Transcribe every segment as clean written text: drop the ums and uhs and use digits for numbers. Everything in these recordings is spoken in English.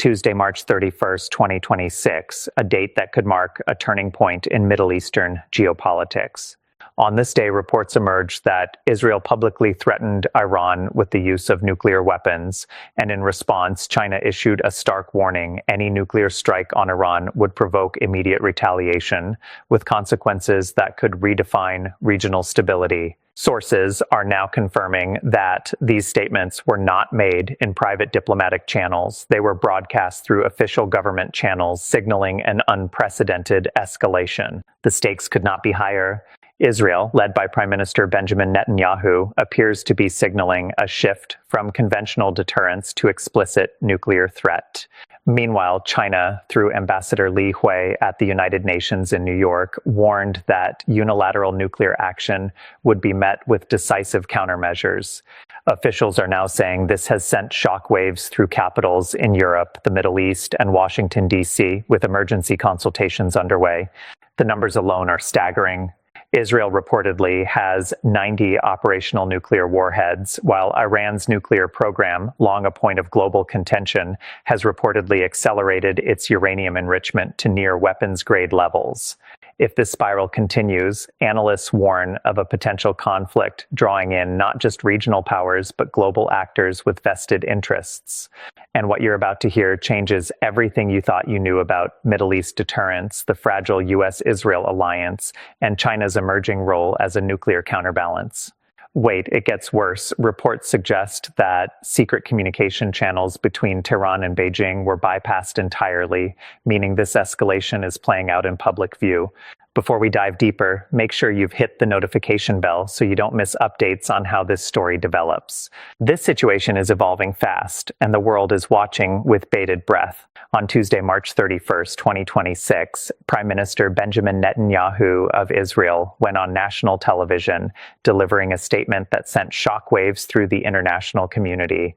Tuesday, March 31st, 2026, a date that could mark a turning point in Middle Eastern geopolitics. On this day, reports emerged that Israel publicly threatened Iran with the use of nuclear weapons, and in response, China issued a stark warning: any nuclear strike on Iran would provoke immediate retaliation, with consequences that could redefine regional stability. Sources are now confirming that these statements were not made in private diplomatic channels. They were broadcast through official government channels, signaling an unprecedented escalation. The stakes could not be higher. Israel, led by Prime Minister Benjamin Netanyahu, appears to be signaling a shift from conventional deterrence to explicit nuclear threat. Meanwhile, China, through Ambassador Li Hui at the United Nations in New York, warned that unilateral nuclear action would be met with decisive countermeasures. Officials are now saying this has sent shockwaves through capitals in Europe, the Middle East, and Washington, D.C., with emergency consultations underway. The numbers alone are staggering. Israel reportedly has 90 operational nuclear warheads, while Iran's nuclear program, long a point of global contention, has reportedly accelerated its uranium enrichment to near weapons-grade levels. If this spiral continues, analysts warn of a potential conflict drawing in not just regional powers, but global actors with vested interests. And what you're about to hear changes everything you thought you knew about Middle East deterrence, the fragile U.S.-Israel alliance, and China's emerging role as a nuclear counterbalance. Wait, it gets worse. Reports suggest that secret communication channels between Tehran and Beijing were bypassed entirely, meaning this escalation is playing out in public view. Before we dive deeper, make sure you've hit the notification bell so you don't miss updates on how this story develops. This situation is evolving fast, and the world is watching with bated breath. On Tuesday, March 31st, 2026, Prime Minister Benjamin Netanyahu of Israel went on national television, delivering a statement that sent shockwaves through the international community.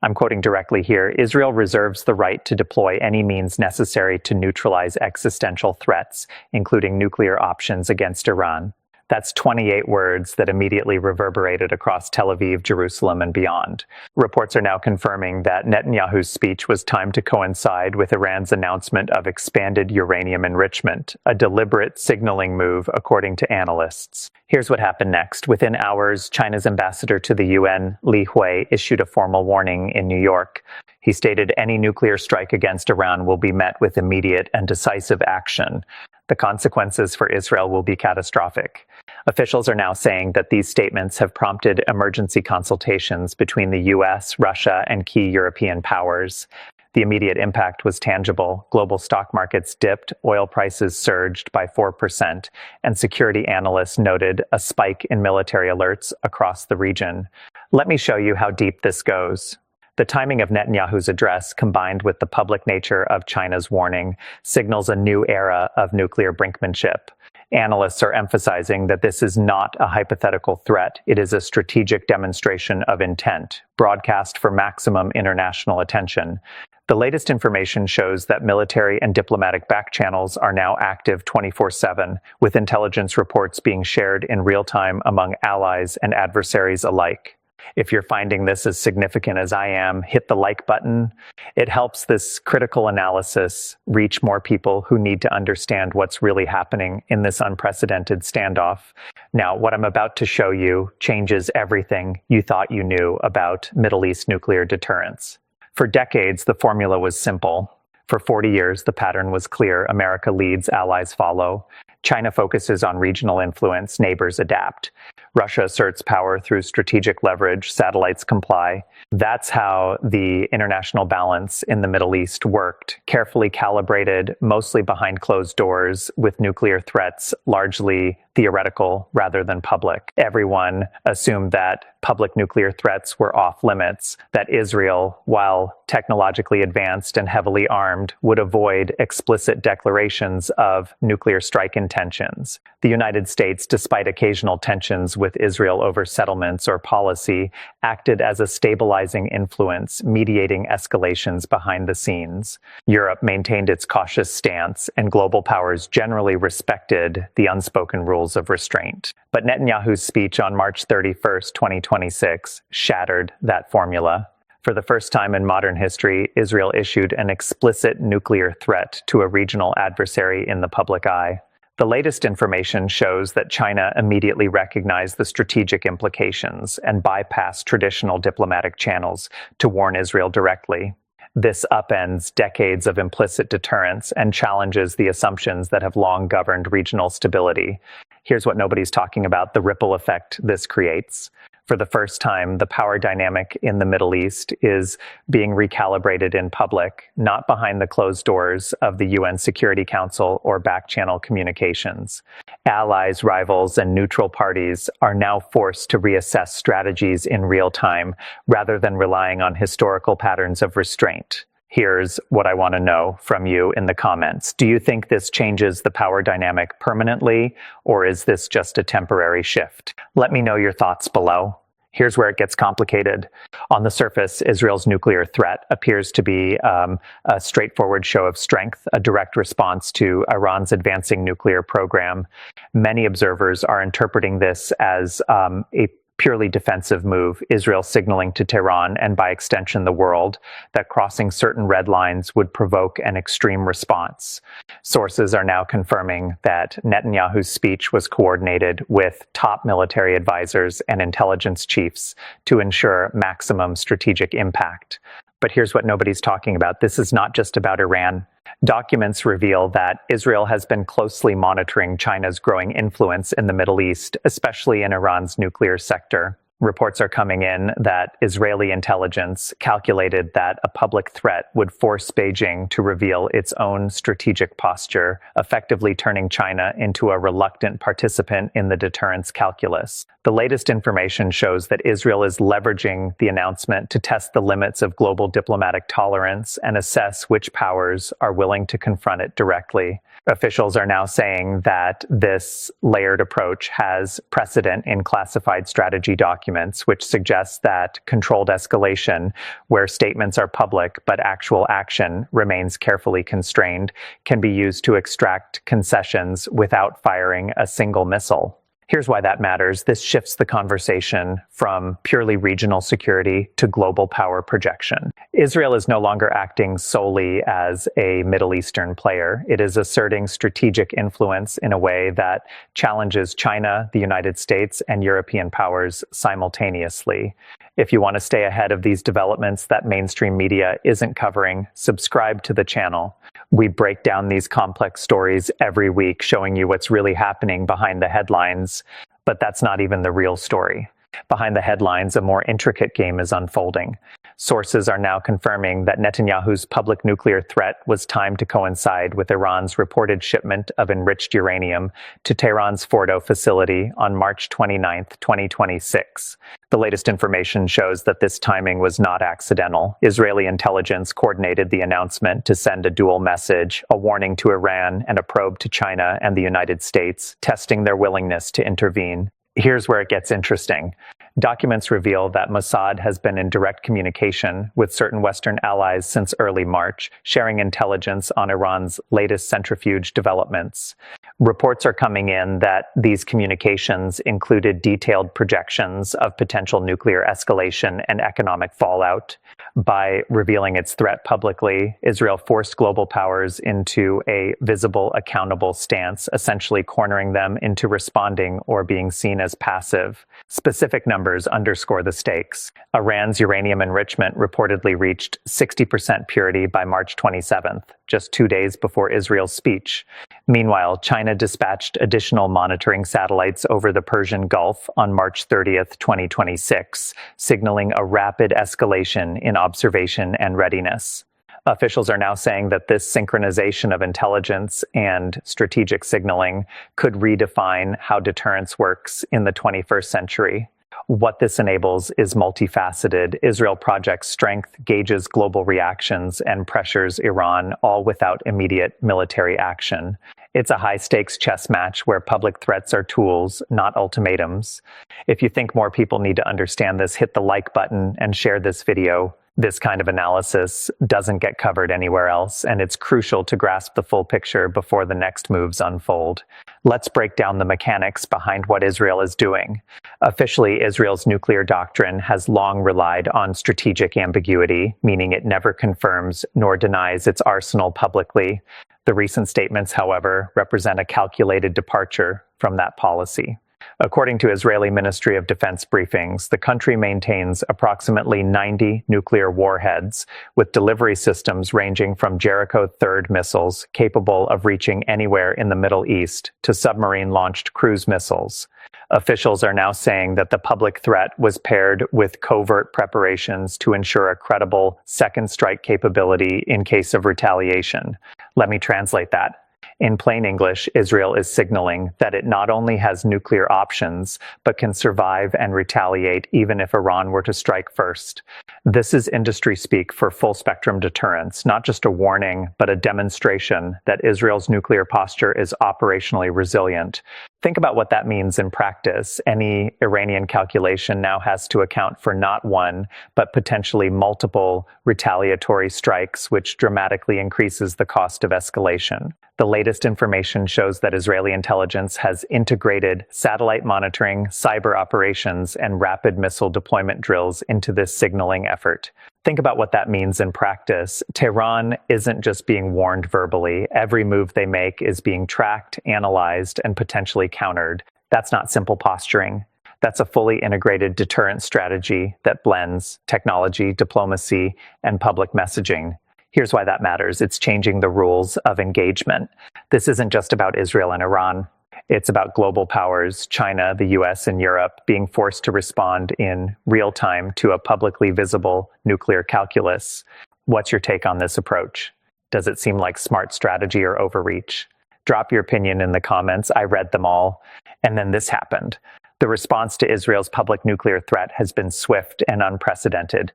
I'm quoting directly here: "Israel reserves the right to deploy any means necessary to neutralize existential threats, including nuclear options against Iran." That's 28 words that immediately reverberated across Tel Aviv, Jerusalem, and beyond. Reports are now confirming that Netanyahu's speech was timed to coincide with Iran's announcement of expanded uranium enrichment, a deliberate signaling move, according to analysts. Here's what happened next. Within hours, China's ambassador to the UN, Li Hui, issued a formal warning in New York. He stated any nuclear strike against Iran will be met with immediate and decisive action. The consequences for Israel will be catastrophic. Officials are now saying that these statements have prompted emergency consultations between the US, Russia, and key European powers. The immediate impact was tangible. Global stock markets dipped, oil prices surged by 4%, and security analysts noted a spike in military alerts across the region. Let me show you how deep this goes. The timing of Netanyahu's address, combined with the public nature of China's warning, signals a new era of nuclear brinkmanship. Analysts are emphasizing that this is not a hypothetical threat. It is a strategic demonstration of intent, broadcast for maximum international attention. The latest information shows that military and diplomatic back channels are now active 24/7, with intelligence reports being shared in real time among allies and adversaries alike. If you're finding this as significant as I am, hit the like button. It helps this critical analysis reach more people who need to understand what's really happening in this unprecedented standoff. Now, what I'm about to show you changes everything you thought you knew about Middle East nuclear deterrence. For decades, the formula was simple. For 40 years, the pattern was clear: America leads, allies follow. China focuses on regional influence, neighbors adapt. Russia asserts power through strategic leverage, satellites comply. That's how the international balance in the Middle East worked, carefully calibrated, mostly behind closed doors, with nuclear threats largely theoretical rather than public. Everyone assumed that public nuclear threats were off limits, that Israel, while technologically advanced and heavily armed, would avoid explicit declarations of nuclear strike intentions. The United States, despite occasional tensions with Israel over settlements or policy, acted as a stabilizing influence, mediating escalations behind the scenes. Europe maintained its cautious stance, and global powers generally respected the unspoken rules of restraint. But Netanyahu's speech on March 31st, 2026, shattered that formula. For the first time in modern history, Israel issued an explicit nuclear threat to a regional adversary in the public eye. The latest information shows that China immediately recognized the strategic implications and bypassed traditional diplomatic channels to warn Israel directly. This upends decades of implicit deterrence and challenges the assumptions that have long governed regional stability. Here's what nobody's talking about: the ripple effect this creates. For the first time, the power dynamic in the Middle East is being recalibrated in public, not behind the closed doors of the UN Security Council or back-channel communications. Allies, rivals, and neutral parties are now forced to reassess strategies in real time rather than relying on historical patterns of restraint. Here's what I want to know from you in the comments. Do you think this changes the power dynamic permanently, or is this just a temporary shift? Let me know your thoughts below. Here's where it gets complicated. On the surface, Israel's nuclear threat appears to be a straightforward show of strength, a direct response to Iran's advancing nuclear program. Many observers are interpreting this as a purely defensive move, Israel signaling to Tehran and by extension the world that crossing certain red lines would provoke an extreme response. Sources are now confirming that Netanyahu's speech was coordinated with top military advisors and intelligence chiefs to ensure maximum strategic impact. But here's what nobody's talking about. This is not just about Iran. Documents reveal that Israel has been closely monitoring China's growing influence in the Middle East, especially in Iran's nuclear sector. Reports are coming in that Israeli intelligence calculated that a public threat would force Beijing to reveal its own strategic posture, effectively turning China into a reluctant participant in the deterrence calculus. The latest information shows that Israel is leveraging the announcement to test the limits of global diplomatic tolerance and assess which powers are willing to confront it directly. Officials are now saying that this layered approach has precedent in classified strategy documents, which suggests that controlled escalation, where statements are public but actual action remains carefully constrained, can be used to extract concessions without firing a single missile. Here's why that matters. This shifts the conversation from purely regional security to global power projection. Israel is no longer acting solely as a Middle Eastern player. It is asserting strategic influence in a way that challenges China, the United States, and European powers simultaneously. If you want to stay ahead of these developments that mainstream media isn't covering, subscribe to the channel. We break down these complex stories every week, showing you what's really happening behind the headlines. But that's not even the real story. Behind the headlines, a more intricate game is unfolding. Sources are now confirming that Netanyahu's public nuclear threat was timed to coincide with Iran's reported shipment of enriched uranium to Tehran's Fordo facility on March 29, 2026. The latest information shows that this timing was not accidental. Israeli intelligence coordinated the announcement to send a dual message, a warning to Iran and a probe to China and the United States, testing their willingness to intervene. Here's where it gets interesting. Documents reveal that Mossad has been in direct communication with certain Western allies since early March, sharing intelligence on Iran's latest centrifuge developments. Reports are coming in that these communications included detailed projections of potential nuclear escalation and economic fallout. By revealing its threat publicly, Israel forced global powers into a visible, accountable stance, essentially cornering them into responding or being seen as passive. Specific numbers underscore the stakes. Iran's uranium enrichment reportedly reached 60% purity by March 27th, just 2 days before Israel's speech. Meanwhile, China dispatched additional monitoring satellites over the Persian Gulf on March 30th, 2026, signaling a rapid escalation in observation and readiness. Officials are now saying that this synchronization of intelligence and strategic signaling could redefine how deterrence works in the 21st century. What this enables is multifaceted. Israel projects strength, gauges global reactions, and pressures Iran, all without immediate military action. It's a high-stakes chess match where public threats are tools, not ultimatums. If you think more people need to understand this, hit the like button and share this video. This kind of analysis doesn't get covered anywhere else, and it's crucial to grasp the full picture before the next moves unfold. Let's break down the mechanics behind what Israel is doing. Officially, Israel's nuclear doctrine has long relied on strategic ambiguity, meaning it never confirms nor denies its arsenal publicly. The recent statements, however, represent a calculated departure from that policy. According to Israeli Ministry of Defense briefings, the country maintains approximately 90 nuclear warheads, with delivery systems ranging from Jericho-3 missiles capable of reaching anywhere in the Middle East to submarine-launched cruise missiles. Officials are now saying that the public threat was paired with covert preparations to ensure a credible second strike capability in case of retaliation. Let me translate that. In plain English, Israel is signaling that it not only has nuclear options, but can survive and retaliate even if Iran were to strike first. This is industry speak for full-spectrum deterrence, not just a warning, but a demonstration that Israel's nuclear posture is operationally resilient. Think about what that means in practice. Any Iranian calculation now has to account for not one, but potentially multiple retaliatory strikes, which dramatically increases the cost of escalation. The latest information shows that Israeli intelligence has integrated satellite monitoring, cyber operations, and rapid missile deployment drills into this signaling effort. Think about what that means in practice. Tehran isn't just being warned verbally. Every move they make is being tracked, analyzed, and potentially countered. That's not simple posturing. That's a fully integrated deterrent strategy that blends technology, diplomacy, and public messaging. Here's why that matters. It's changing the rules of engagement. This isn't just about Israel and Iran. It's about global powers, China, the US, and Europe, being forced to respond in real time to a publicly visible nuclear calculus. What's your take on this approach? Does it seem like smart strategy or overreach? Drop your opinion in the comments. I read them all. And then this happened. The response to Israel's public nuclear threat has been swift and unprecedented.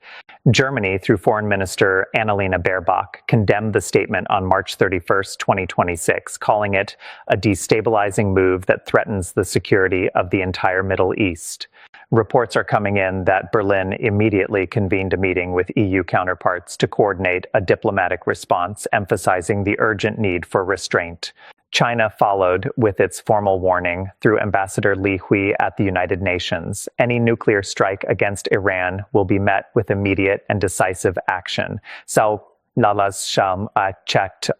Germany, through Foreign Minister Annalena Baerbock, condemned the statement on March 31st, 2026, calling it a destabilizing move that threatens the security of the entire Middle East. Reports are coming in that Berlin immediately convened a meeting with EU counterparts to coordinate a diplomatic response, emphasizing the urgent need for restraint. China followed with its formal warning through Ambassador Li Hui at the United Nations. Any nuclear strike against Iran will be met with immediate and decisive action. Checked.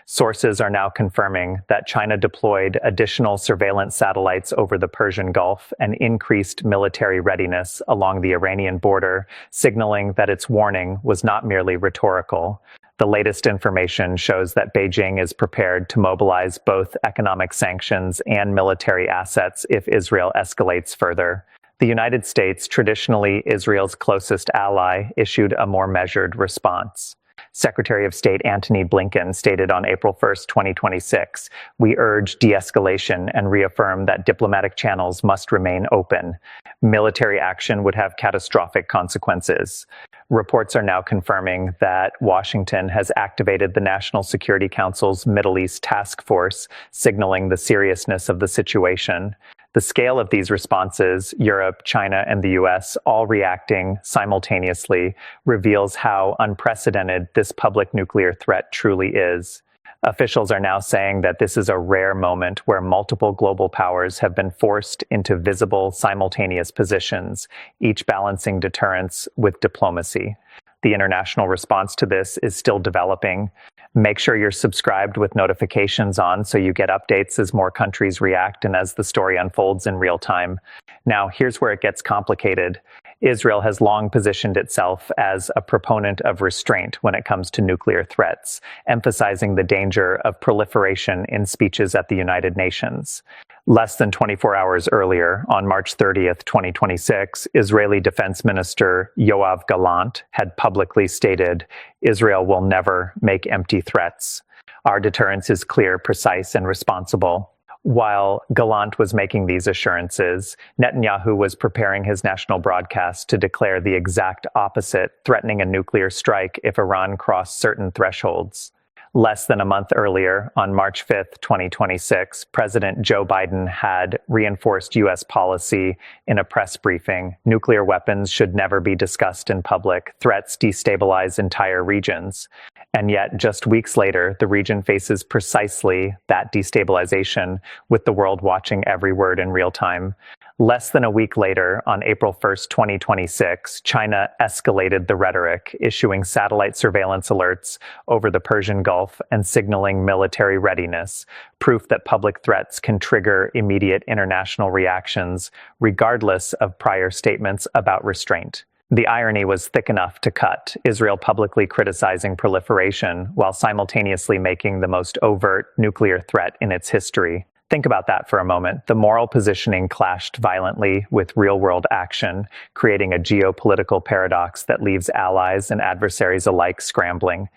Sources are now confirming that China deployed additional surveillance satellites over the Persian Gulf and increased military readiness along the Iranian border, signaling that its warning was not merely rhetorical. The latest information shows that Beijing is prepared to mobilize both economic sanctions and military assets if Israel escalates further. The United States, traditionally Israel's closest ally, issued a more measured response. Secretary of State Antony Blinken stated on April 1st, 2026, "We urge de-escalation and reaffirm that diplomatic channels must remain open. Military action would have catastrophic consequences." Reports are now confirming that Washington has activated the National Security Council's Middle East Task Force, signaling the seriousness of the situation. The scale of these responses, Europe, China, and the US all reacting simultaneously, reveals how unprecedented this public nuclear threat truly is. Officials are now saying that this is a rare moment where multiple global powers have been forced into visible, simultaneous positions, each balancing deterrence with diplomacy. The international response to this is still developing. Make sure you're subscribed with notifications on so you get updates as more countries react and as the story unfolds in real time. Now, here's where it gets complicated. Israel has long positioned itself as a proponent of restraint when it comes to nuclear threats, emphasizing the danger of proliferation in speeches at the United Nations. Less than 24 hours earlier, on March 30th, 2026, Israeli Defense Minister Yoav Gallant had publicly stated, "Israel will never make empty threats. Our deterrence is clear, precise, and responsible." While Gallant was making these assurances, Netanyahu was preparing his national broadcast to declare the exact opposite, threatening a nuclear strike if Iran crossed certain thresholds. Less than a month earlier, on March 5th, 2026, President Joe Biden had reinforced U.S. policy in a press briefing. Nuclear weapons should never be discussed in public. Threats destabilize entire regions. And yet, just weeks later, the region faces precisely that destabilization, with the world watching every word in real time. Less than a week later, on April 1st, 2026, China escalated the rhetoric, issuing satellite surveillance alerts over the Persian Gulf and signaling military readiness, proof that public threats can trigger immediate international reactions, regardless of prior statements about restraint. The irony was thick enough to cut, Israel publicly criticizing proliferation while simultaneously making the most overt nuclear threat in its history. Think about that for a moment. The moral positioning clashed violently with real-world action, creating a geopolitical paradox that leaves allies and adversaries alike scrambling.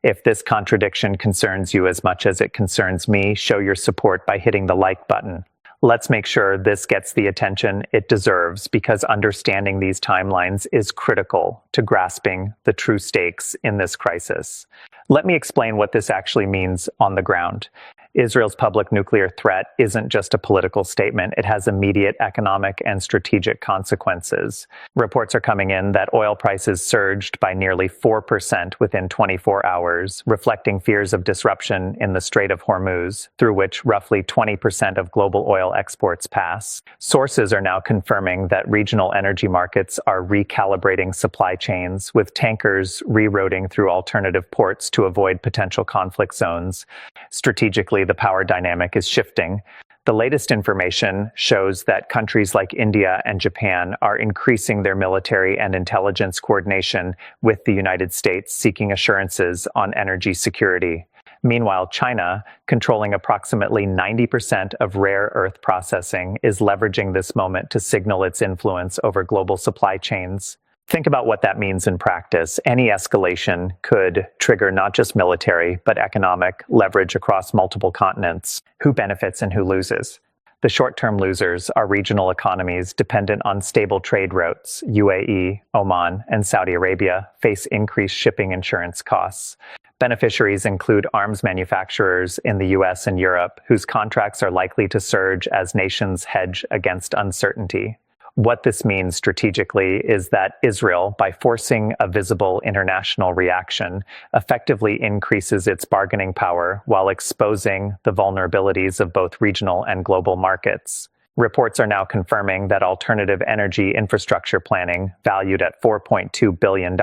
If this contradiction concerns you as much as it concerns me, show your support by hitting the like button. Let's make sure this gets the attention it deserves, because understanding these timelines is critical to grasping the true stakes in this crisis. Let me explain what this actually means on the ground. Israel's public nuclear threat isn't just a political statement. It has immediate economic and strategic consequences. Reports are coming in that oil prices surged by nearly 4% within 24 hours, reflecting fears of disruption in the Strait of Hormuz, through which roughly 20% of global oil exports pass. Sources are now confirming that regional energy markets are recalibrating supply chains, with tankers rerouting through alternative ports to avoid potential conflict zones. Strategically, the power dynamic is shifting. The latest information shows that countries like India and Japan are increasing their military and intelligence coordination with the United States, seeking assurances on energy security. Meanwhile, China, controlling approximately 90% of rare earth processing, is leveraging this moment to signal its influence over global supply chains. Think about what that means in practice. Any escalation could trigger not just military, but economic leverage across multiple continents. Who benefits and who loses? The short-term losers are regional economies dependent on stable trade routes. UAE, Oman, and Saudi Arabia face increased shipping insurance costs. Beneficiaries include arms manufacturers in the US and Europe, whose contracts are likely to surge as nations hedge against uncertainty. What this means strategically is that Israel, by forcing a visible international reaction, effectively increases its bargaining power while exposing the vulnerabilities of both regional and global markets. Reports are now confirming that alternative energy infrastructure planning, valued at $4.2 billion,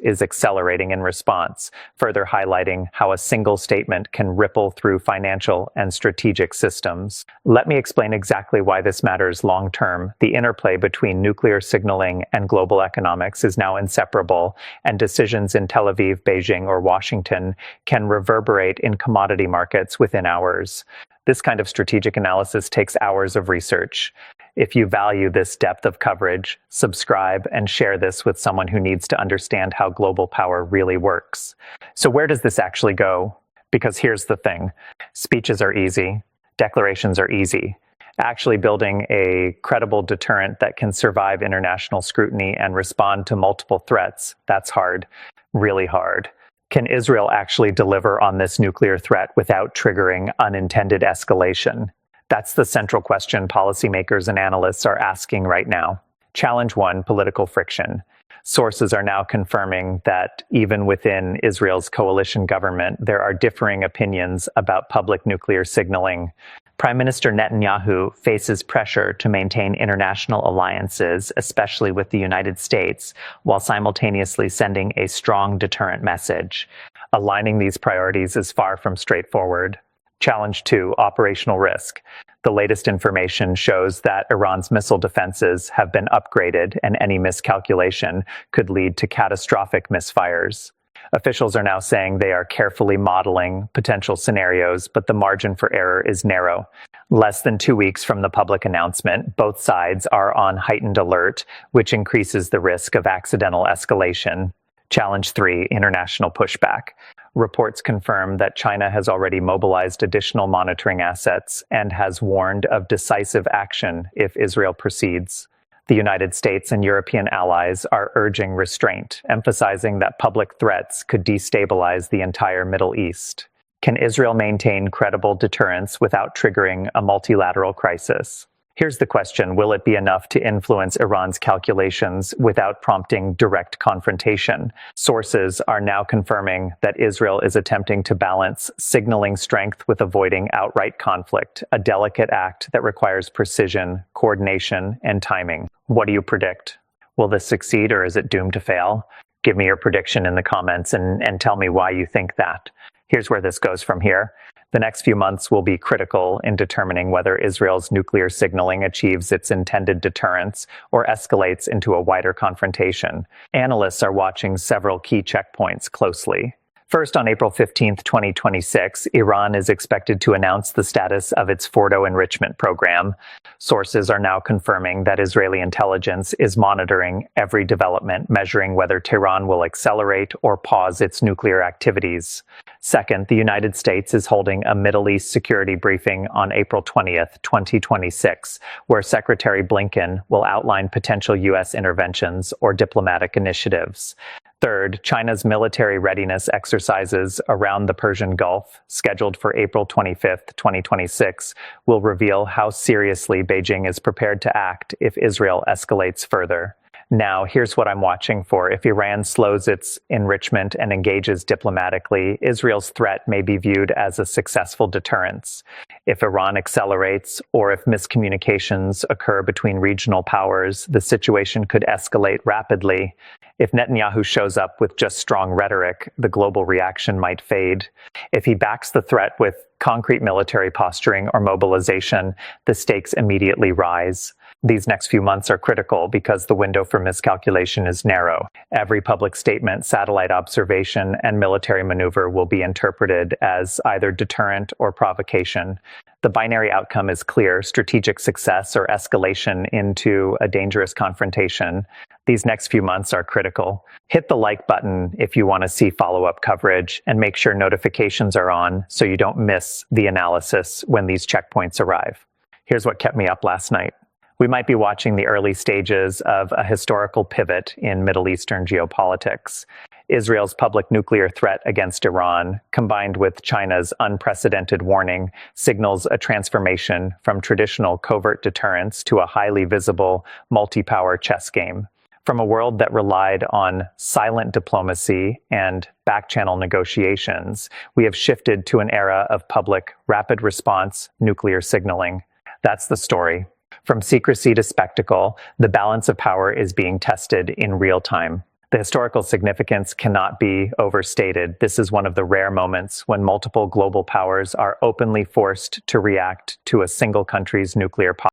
is accelerating in response, further highlighting how a single statement can ripple through financial and strategic systems. Let me explain exactly why this matters long-term. The interplay between nuclear signaling and global economics is now inseparable, and decisions in Tel Aviv, Beijing, or Washington can reverberate in commodity markets within hours. This kind of strategic analysis takes hours of research. If you value this depth of coverage, subscribe and share this with someone who needs to understand how global power really works. So where does this actually go? Because here's the thing. Speeches are easy. Declarations are easy. Actually building a credible deterrent that can survive international scrutiny and respond to multiple threats, that's hard. Really hard. Can Israel actually deliver on this nuclear threat without triggering unintended escalation? That's the central question policymakers and analysts are asking right now. Challenge 1, political friction. Sources are now confirming that even within Israel's coalition government, there are differing opinions about public nuclear signaling. Prime Minister Netanyahu faces pressure to maintain international alliances, especially with the United States, while simultaneously sending a strong deterrent message. Aligning these priorities is far from straightforward. Challenge 2, operational risk. The latest information shows that Iran's missile defenses have been upgraded, and any miscalculation could lead to catastrophic misfires. Officials are now saying they are carefully modeling potential scenarios, but the margin for error is narrow. Less than 2 weeks from the public announcement, both sides are on heightened alert, which increases the risk of accidental escalation. Challenge 3, international pushback. Reports confirm that China has already mobilized additional monitoring assets and has warned of decisive action if Israel proceeds. The United States and European allies are urging restraint, emphasizing that public threats could destabilize the entire Middle East. Can Israel maintain credible deterrence without triggering a multilateral crisis? Here's the question: will it be enough to influence Iran's calculations without prompting direct confrontation? Sources are now confirming that Israel is attempting to balance signaling strength with avoiding outright conflict, a delicate act that requires precision, coordination, and timing. What do you predict? Will this succeed, or is it doomed to fail? Give me your prediction in the comments and tell me why you think that. Here's where this goes from here. The next few months will be critical in determining whether Israel's nuclear signaling achieves its intended deterrence or escalates into a wider confrontation. Analysts are watching several key checkpoints closely. First, on April 15, 2026, Iran is expected to announce the status of its Fordo enrichment program. Sources are now confirming that Israeli intelligence is monitoring every development, measuring whether Tehran will accelerate or pause its nuclear activities. Second, the United States is holding a Middle East security briefing on April 20th, 2026, where Secretary Blinken will outline potential U.S. interventions or diplomatic initiatives. Third, China's military readiness exercises around the Persian Gulf, scheduled for April 25, 2026, will reveal how seriously Beijing is prepared to act if Israel escalates further. Now, here's what I'm watching for. If Iran slows its enrichment and engages diplomatically, Israel's threat may be viewed as a successful deterrence. If Iran accelerates, or if miscommunications occur between regional powers, the situation could escalate rapidly. If Netanyahu shows up with just strong rhetoric, the global reaction might fade. If he backs the threat with concrete military posturing or mobilization, the stakes immediately rise. These next few months are critical because the window for miscalculation is narrow. Every public statement, satellite observation, and military maneuver will be interpreted as either deterrent or provocation. The binary outcome is clear: strategic success or escalation into a dangerous confrontation. These next few months are critical. Hit the like button if you want to see follow-up coverage, and make sure notifications are on so you don't miss the analysis when these checkpoints arrive. Here's what kept me up last night. We might be watching the early stages of a historical pivot in Middle Eastern geopolitics. Israel's public nuclear threat against Iran, combined with China's unprecedented warning, signals a transformation from traditional covert deterrence to a highly visible, multi-power chess game. From a world that relied on silent diplomacy and back-channel negotiations, we have shifted to an era of public, rapid response nuclear signaling. That's the story. From secrecy to spectacle, the balance of power is being tested in real time. The historical significance cannot be overstated. This is one of the rare moments when multiple global powers are openly forced to react to a single country's nuclear policy.